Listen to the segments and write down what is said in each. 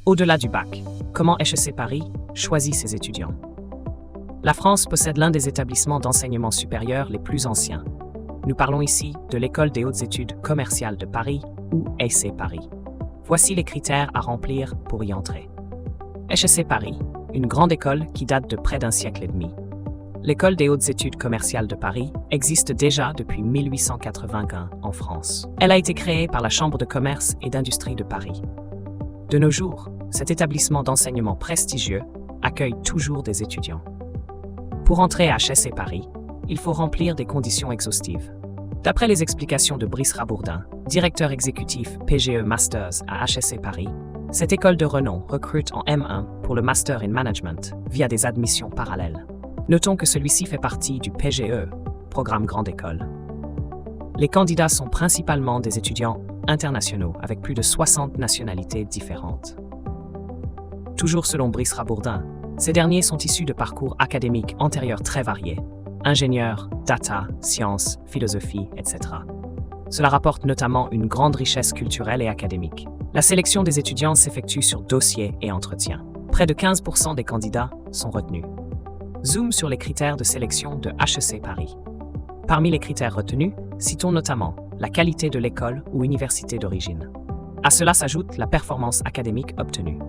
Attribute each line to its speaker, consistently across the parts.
Speaker 1: Au-delà du bac, comment HEC Paris choisit ses étudiants? La France possède l'un des établissements d'enseignement supérieur les plus anciens. Nous parlons ici de l'École des hautes études commerciales de Paris, ou HEC Paris. Voici les critères à remplir pour y entrer. HEC Paris, une grande école qui date de près d'un siècle et demi. L'École des hautes études commerciales de Paris existe déjà depuis 1881 en France. Elle a été créée par la Chambre de commerce et d'industrie de Paris. De nos jours, cet établissement d'enseignement prestigieux accueille toujours des étudiants. Pour entrer à HEC Paris, il faut remplir des conditions exhaustives. D'après les explications de Brice Rabourdin, directeur exécutif PGE Masters à HEC Paris, cette école de renom recrute en M1 pour le Master in Management via des admissions parallèles. Notons que celui-ci fait partie du PGE, Programme Grande École. Les candidats sont principalement des étudiants internationaux avec plus de 60 nationalités différentes. Toujours selon Brice Rabourdin, ces derniers sont issus de parcours académiques antérieurs très variés, ingénieurs, data, sciences, philosophie, etc. Cela rapporte notamment une grande richesse culturelle et académique. La sélection des étudiants s'effectue sur dossier et entretien. Près de 15% des candidats sont retenus. Zoom sur les critères de sélection de HEC Paris. Parmi les critères retenus, citons notamment la qualité de l'école ou université d'origine. À cela s'ajoute la performance académique obtenue.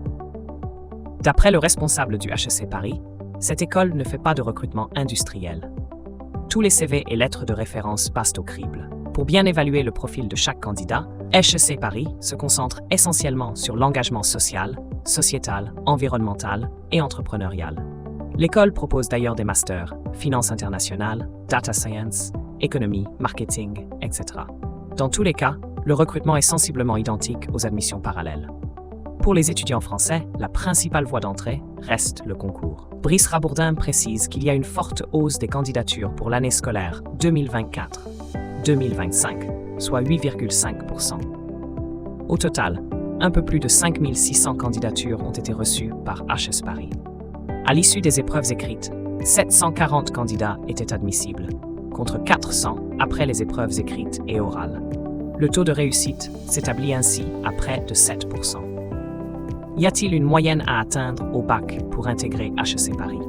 Speaker 1: D'après le responsable du HEC Paris, cette école ne fait pas de recrutement industriel. Tous les CV et lettres de référence passent au crible. Pour bien évaluer le profil de chaque candidat, HEC Paris se concentre essentiellement sur l'engagement social, sociétal, environnemental et entrepreneurial. L'école propose d'ailleurs des masters, finance internationale, data science, économie, marketing, etc. Dans tous les cas, le recrutement est sensiblement identique aux admissions parallèles. Pour les étudiants français, la principale voie d'entrée reste le concours. Brice Rabourdin précise qu'il y a une forte hausse des candidatures pour l'année scolaire 2024-2025, soit 8,5%. Au total, un peu plus de 5600 candidatures ont été reçues par HEC Paris. À l'issue des épreuves écrites, 740 candidats étaient admissibles, contre 400 après les épreuves écrites et orales. Le taux de réussite s'établit ainsi à près de 7%. Y a-t-il une moyenne à atteindre au bac pour intégrer HEC Paris?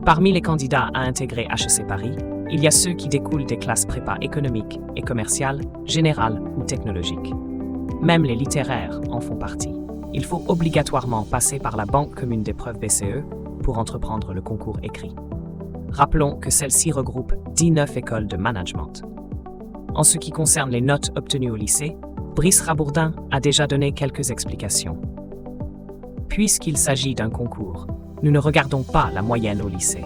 Speaker 1: Parmi les candidats à intégrer HEC Paris, il y a ceux qui découlent des classes prépa économiques et commerciales, générales ou technologiques. Même les littéraires en font partie. Il faut obligatoirement passer par la banque commune d'épreuves BCE pour entreprendre le concours écrit. Rappelons que celle-ci regroupe 19 écoles de management. En ce qui concerne les notes obtenues au lycée, Brice Rabourdin a déjà donné quelques explications. Puisqu'il s'agit d'un concours, nous ne regardons pas la moyenne au lycée.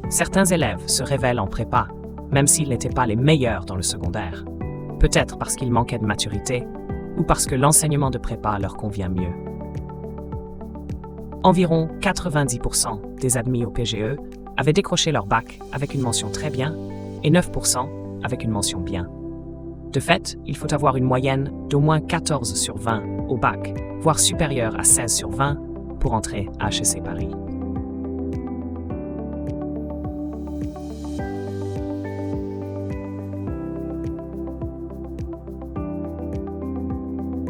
Speaker 1: Certains élèves se révèlent en prépa, même s'ils n'étaient pas les meilleurs dans le secondaire. Peut-être parce qu'ils manquaient de maturité, ou parce que l'enseignement de prépa leur convient mieux. Environ 90% des admis au PGE avaient décroché leur bac avec une mention très bien et 9% avec une mention bien. De fait, il faut avoir une moyenne d'au moins 14 sur 20 au bac, voire supérieure à 16 sur 20 pour entrer à HEC Paris.